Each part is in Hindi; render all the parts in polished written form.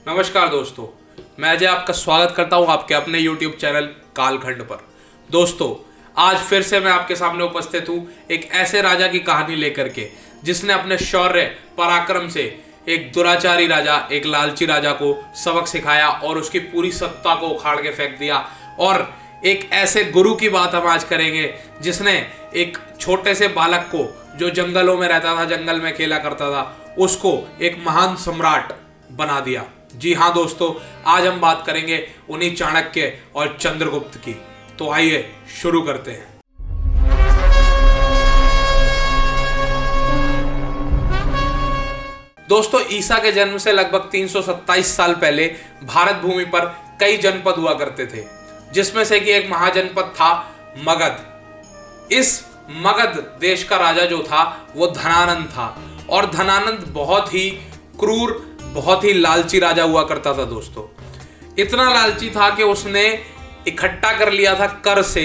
नमस्कार दोस्तों, मैं अजय आपका स्वागत करता हूं आपके अपने YouTube चैनल कालखंड पर। दोस्तों, आज फिर से मैं आपके सामने उपस्थित हूं एक ऐसे राजा की कहानी लेकर के जिसने अपने शौर्य पराक्रम से एक दुराचारी राजा, एक लालची राजा को सबक सिखाया और उसकी पूरी सत्ता को उखाड़ के फेंक दिया। और एक ऐसे गुरु की बात हम आज करेंगे जिसने एक छोटे से बालक को, जो जंगलों में रहता था, जंगल में खेला करता था, उसको एक महान सम्राट बना दिया। जी हाँ दोस्तों, आज हम बात करेंगे उन्हीं चाणक्य और चंद्रगुप्त की। तो आइए शुरू करते हैं। दोस्तों, ईसा के जन्म से लगभग 327 साल पहले भारत भूमि पर कई जनपद हुआ करते थे, जिसमें से कि एक महाजनपद था मगध। इस मगध देश का राजा जो था वो धनानंद था, और धनानंद बहुत ही क्रूर, बहुत ही लालची राजा हुआ करता था। दोस्तों, इतना लालची था कि उसने इकट्ठा कर लिया था कर से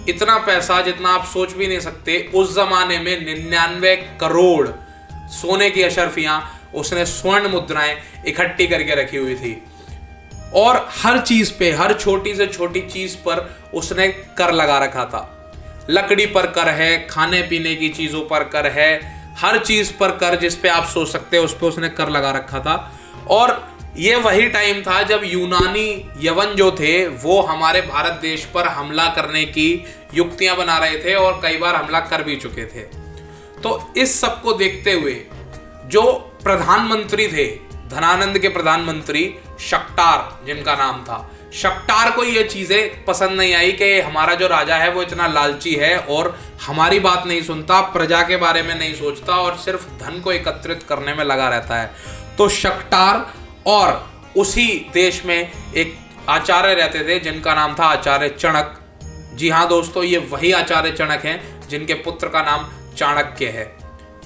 इतना पैसा जितना आप सोच भी नहीं सकते। उस जमाने में 99 करोड़ सोने की अशर्फियां, उसने स्वर्ण मुद्राएं इकट्ठी करके रखी हुई थी। और हर चीज पे, हर छोटी से छोटी चीज पर उसने कर लगा रखा था। लकड़ी पर कर है, खाने पीने की चीजों पर कर है, हर चीज पर कर जिस पे आप सोच सकते हैं उस पे उसने कर लगा रखा था। और ये वही टाइम था जब यूनानी यवन जो थे वो हमारे भारत देश पर हमला करने की युक्तियां बना रहे थे और कई बार हमला कर भी चुके थे। तो इस सब को देखते हुए जो प्रधानमंत्री थे, धनानंद के प्रधानमंत्री शक्टार जिनका नाम था, शक्टार को ये चीजें पसंद नहीं आई कि हमारा जो राजा है वो इतना लालची है और हमारी बात नहीं सुनता, प्रजा के बारे में नहीं सोचता और सिर्फ धन को एकत्रित करने में लगा रहता है। तो शक्टार और उसी देश में एक आचार्य रहते थे जिनका नाम था आचार्य चणक। जी हाँ दोस्तों, ये वही आचार्य चणक हैं जिनके पुत्र का नाम चाणक्य है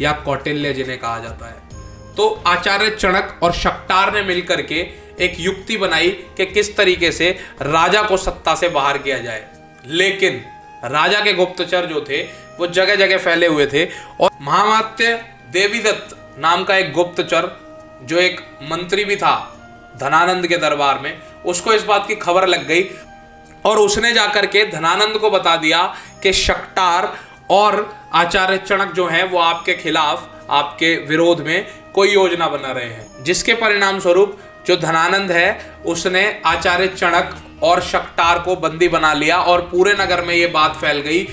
या कौटिल्य जिन्हें कहा जाता है। तो आचार्य चणक और शक्टार ने मिलकर के एक युक्ति बनाई कि किस तरीके से राजा को सत्ता से बाहर किया जाए। लेकिन राजा के गुप्तचर जो थे वो जगह जगह फैले हुए थे, और महामात्य देवीदत्त नाम का एक गुप्तचर, जो एक मंत्री भी था धनानंद के दरबार में, उसको इस बात की खबर लग गई और उसने जाकर के धनानंद को बता दिया कि शक्टार और आचार्य चणक जो हैं वो आपके खिलाफ, आपके विरोध में कोई योजना बना रहे हैं। जिसके परिणाम स्वरूप जो धनानंद है उसने आचार्य चणक और शक्टार को बंदी बना लिया और पूरे नगर में ये बात फैल गई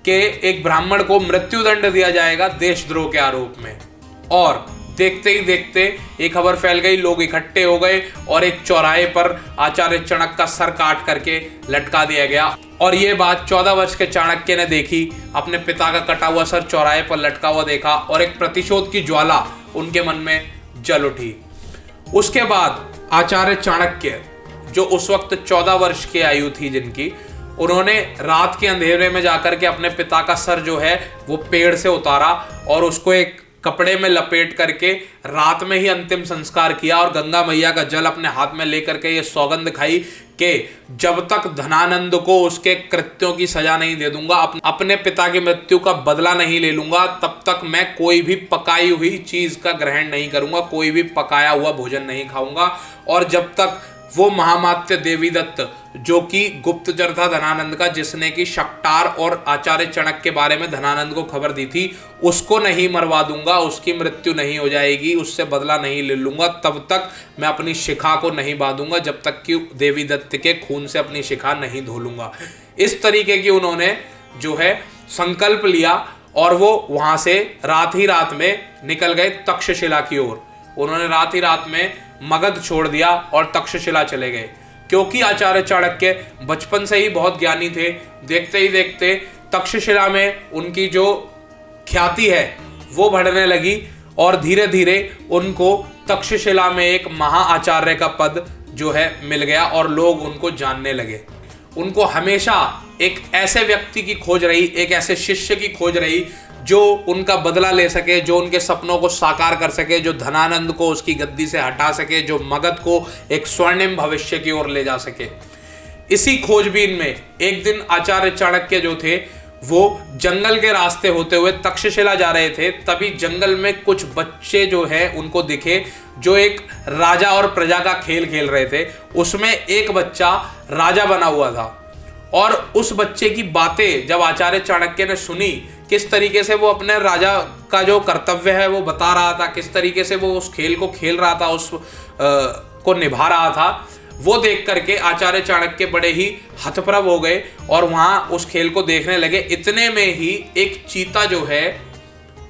कि एक ब्राह्मण को मृत्युदंड दिया जाएगा देशद्रोह के आरोप में। और देखते ही देखते ये खबर फैल गई, लोग इकट्ठे हो गए और एक चौराहे पर आचार्य चणक का सर काट करके लटका दिया गया। और ये बात 14 वर्ष के चाणक्य ने देखी, अपने पिता का कटा हुआ सर चौराहे पर लटका हुआ देखा और एक प्रतिशोध की ज्वाला उनके मन में जल उठी। उसके बाद आचार्य चाणक्य, जो उस वक्त 14 वर्ष की आयु थी जिनकी, उन्होंने रात के अंधेरे में जाकर के अपने पिता का सर जो है वो पेड़ से उतारा और उसको एक कपड़े में लपेट करके रात में ही अंतिम संस्कार किया और गंगा मैया का जल अपने हाथ में लेकर के ये सौगंध खाई कि जब तक धनानंद को उसके कृत्यों की सजा नहीं दे दूंगा, अपने पिता की मृत्यु का बदला नहीं ले लूंगा, तब तक मैं कोई भी पकाई हुई चीज का ग्रहण नहीं करूंगा, कोई भी पकाया हुआ भोजन नहीं खाऊंगा। और जब तक वो महामात्य देवीदत्त, जो कि गुप्तचर था धनानंद का, जिसने कि शक्टार और आचार्य चणक के बारे में धनानंद को खबर दी थी, उसको नहीं मरवा दूंगा, उसकी मृत्यु नहीं हो जाएगी, उससे बदला नहीं ले लूंगा, तब तक मैं अपनी शिखा को नहीं बांधूंगा, जब तक कि देवीदत्त के खून से अपनी शिखा नहीं धो लूंगा। इस तरीके की उन्होंने जो है संकल्प लिया और वो वहां से रात ही रात में निकल गए तक्षशिला की ओर। उन्होंने रात ही रात में मगध छोड़ दिया और तक्षशिला चले गए, क्योंकि आचार्य चाणक्य बचपन से ही बहुत ज्ञानी थे। देखते ही देखते तक्षशिला में उनकी जो ख्याति है वो बढ़ने लगी और धीरे धीरे उनको तक्षशिला में एक महाआचार्य का पद जो है मिल गया और लोग उनको जानने लगे। उनको हमेशा एक ऐसे व्यक्ति की खोज रही, एक ऐसे शिष्य की खोज रही जो उनका बदला ले सके, जो उनके सपनों को साकार कर सके, जो धनानंद को उसकी गद्दी से हटा सके, जो मगध को एक स्वर्णिम भविष्य की ओर ले जा सके। इसी खोजबीन में एक दिन आचार्य चाणक्य जो थे वो जंगल के रास्ते होते हुए तक्षशिला जा रहे थे, तभी जंगल में कुछ बच्चे जो है उनको दिखे जो एक राजा और प्रजा का खेल खेल रहे थे। उसमें एक बच्चा राजा बना हुआ था और उस बच्चे की बातें जब आचार्य चाणक्य ने सुनी, किस तरीके से वो अपने राजा का जो कर्तव्य है वो बता रहा था, किस तरीके से वो उस खेल को खेल रहा था, उस को निभा रहा था, वो देख करके आचार्य चाणक्य बड़े ही हतप्रभ हो गए और वहाँ उस खेल को देखने लगे। इतने में ही एक चीता जो है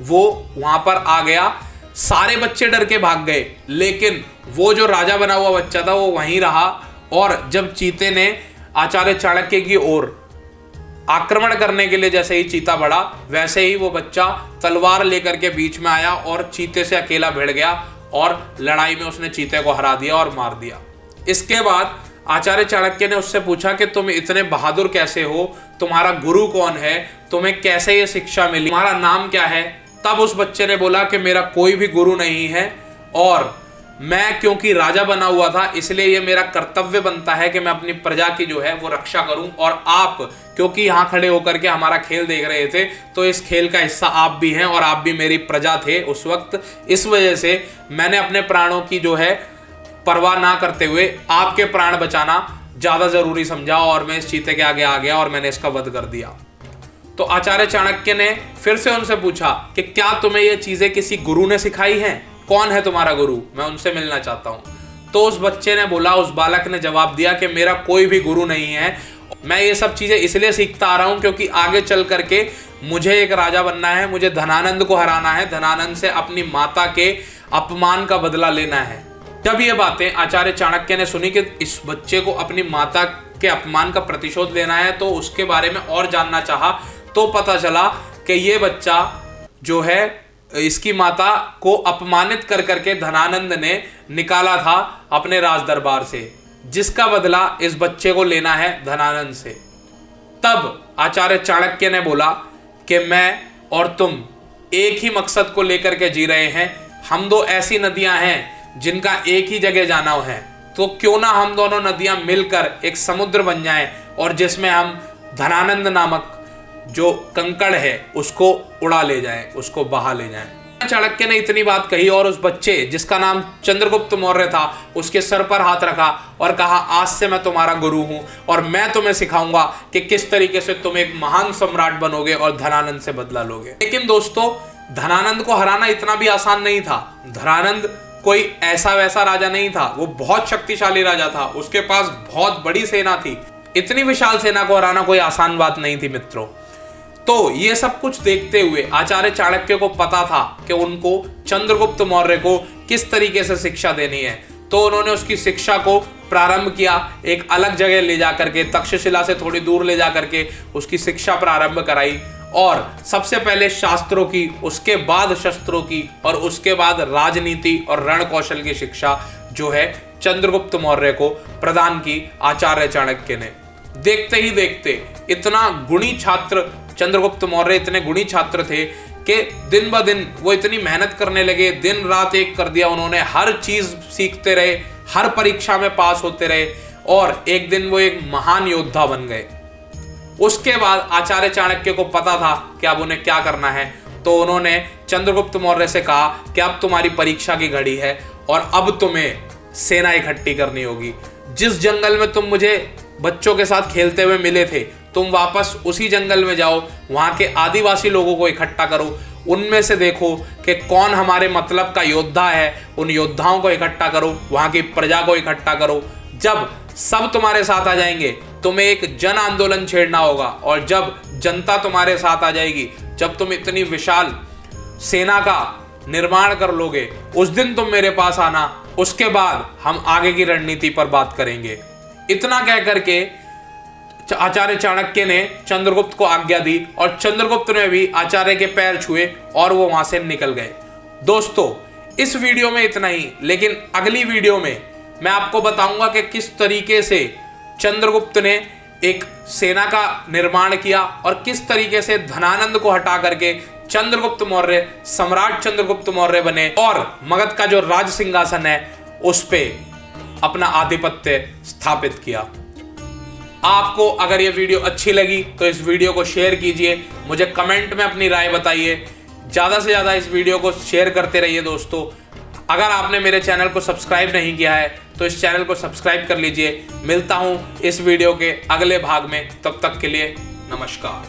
वो वहाँ पर आ गया। सारे बच्चे डर के भाग गए, लेकिन वो जो राजा बना हुआ बच्चा था वो वहीं रहा। और जब चीते ने आचार्य चाणक्य की ओर आक्रमण करने के लिए जैसे ही चीता बढ़ा, वैसे ही वो बच्चा तलवार लेकर के बीच में आया और चीते से अकेला भिड़ गया और लड़ाई में उसने चीते को हरा दिया और मार दिया। इसके बाद आचार्य चाणक्य ने उससे पूछा कि तुम इतने बहादुर कैसे हो, तुम्हारा गुरु कौन है, तुम्हें कैसे ये शिक्षा मिली, तुम्हारा नाम क्या है। तब उस बच्चे ने बोला कि मेरा कोई भी गुरु नहीं है और मैं क्योंकि राजा बना हुआ था इसलिए ये मेरा कर्तव्य बनता है कि मैं अपनी प्रजा की जो है वो रक्षा करूं। और आप क्योंकि यहाँ खड़े होकर के हमारा खेल देख रहे थे तो इस खेल का हिस्सा आप भी हैं और आप भी मेरी प्रजा थे उस वक्त, इस वजह से मैंने अपने प्राणों की जो है परवाह ना करते हुए आपके प्राण बचाना ज्यादा जरूरी समझा और मैं इस चीते के आगे आ गया और मैंने इसका वध कर दिया। तो आचार्य चाणक्य ने फिर से उनसे पूछा कि क्या तुम्हें ये चीजें किसी गुरु ने सिखाई हैं, कौन है तुम्हारा गुरु, मैं उनसे मिलना चाहता हूं। तो उस बच्चे ने बोला, उस बालक ने जवाब दिया कि मेरा कोई भी गुरु नहीं है, मैं ये सब चीजें इसलिए सीखता आ रहा हूं क्योंकि आगे चल करके मुझे एक राजा बनना है, मुझे धनानंद को हराना है, धनानंद से अपनी माता के अपमान का बदला लेना है। जब ये बातें आचार्य चाणक्य ने सुनी कि इस बच्चे को अपनी माता के अपमान का प्रतिशोध लेना है, तो उसके बारे में और जानना चाहा। तो पता चला कि ये बच्चा जो है इसकी माता को अपमानित कर करके धनानंद ने निकाला था अपने राज दरबार से, जिसका बदला इस बच्चे को लेना है धनानंद से। तब आचार्य चाणक्य ने बोला कि मैं और तुम एक ही मकसद को लेकर के जी रहे हैं, हम दो ऐसी नदियां हैं जिनका एक ही जगह जाना है, तो क्यों ना हम दोनों नदियां मिलकर एक समुद्र बन जाएं और जिसमें हम धनानंद नामक जो कंकड़ है उसको उड़ा ले जाएं, उसको बहा ले जाएं। चाणक्य ने इतनी बात कही और उस बच्चे जिसका नाम चंद्रगुप्त मौर्य था उसके सर पर हाथ रखा और कहा, आज से मैं तुम्हारा गुरु हूं और मैं तुम्हें सिखाऊंगा कि किस तरीके से तुम एक महान सम्राट बनोगे और धनानंद से बदला लोगे। लेकिन दोस्तों, धनानंद को हराना इतना भी आसान नहीं था। धनानंद कोई ऐसा वैसा राजा नहीं था, वो बहुत शक्तिशाली राजा था, उसके पास बहुत बड़ी सेना थी। इतनी विशाल सेना को हराना कोई आसान बात नहीं थी मित्रों। तो ये सब कुछ देखते हुए आचार्य चाणक्य को पता था कि उनको चंद्रगुप्त मौर्य को किस तरीके से शिक्षा देनी है, तो उन्होंने उसकी शिक्षा को प्रारंभ किया। एक अलग जगह ले जाकर के, तक्षशिला से थोड़ी दूर ले जाकर के उसकी शिक्षा प्रारंभ कराई और सबसे पहले शास्त्रों की, उसके बाद शस्त्रों की और उसके बाद राजनीति और रण कौशल की शिक्षा जो है चंद्रगुप्त मौर्य को प्रदान की आचार्य चाणक्य ने। देखते ही देखते इतना गुणी छात्र चंद्रगुप्त मौर्य इतने गुणी छात्र थे कि दिन ब दिन वो इतनी मेहनत करने लगे, दिन रात एक कर दिया उन्होंने, हर चीज सीखते रहे, हर परीक्षा में पास होते रहे और एक दिन वो एक महान योद्धा बन गए। उसके बाद आचार्य चाणक्य को पता था कि अब उन्हें क्या करना है, तो उन्होंने चंद्रगुप्त मौर्य से कहा कि अब तुम्हारी परीक्षा की घड़ी है और अब तुम्हें सेना इकट्ठी करनी होगी। जिस जंगल में तुम मुझे बच्चों के साथ खेलते हुए मिले थे, तुम वापस उसी जंगल में जाओ, वहां के आदिवासी लोगों को इकट्ठा करो, उनमें से देखो कि कौन हमारे मतलब का योद्धा है, उन योद्धाओं को इकट्ठा करो, वहां की प्रजा को इकट्ठा करो। जब सब तुम्हारे साथ आ जाएंगे, तुम्हें एक जन आंदोलन छेड़ना होगा और जब जनता तुम्हारे साथ आ जाएगी, जब तुम इतनी विशाल सेना का निर्माण कर लोगे, उस दिन तुम मेरे पास आना, उसके बाद हम आगे की रणनीति पर बात करेंगे। इतना कह करके आचार्य चाणक्य ने चंद्रगुप्त को आज्ञा दी और चंद्रगुप्त ने भी आचार्य के पैर छुए और वो वहां से निकल गए। दोस्तों, इस वीडियो में इतना ही, लेकिन अगली वीडियो में मैं आपको बताऊंगा कि किस तरीके से चंद्रगुप्त ने एक सेना का निर्माण किया और किस तरीके से धनानंद को हटा करके चंद्रगुप्त मौर्य सम्राट चंद्रगुप्त मौर्य बने और मगध का जो राज सिंहासन है उस पे अपना आधिपत्य स्थापित किया। आपको अगर ये वीडियो अच्छी लगी तो इस वीडियो को शेयर कीजिए, मुझे कमेंट में अपनी राय बताइए, ज़्यादा से ज़्यादा इस वीडियो को शेयर करते रहिए दोस्तों। अगर आपने मेरे चैनल को सब्सक्राइब नहीं किया है तो इस चैनल को सब्सक्राइब कर लीजिए। मिलता हूँ इस वीडियो के अगले भाग में, तब तक के लिए नमस्कार।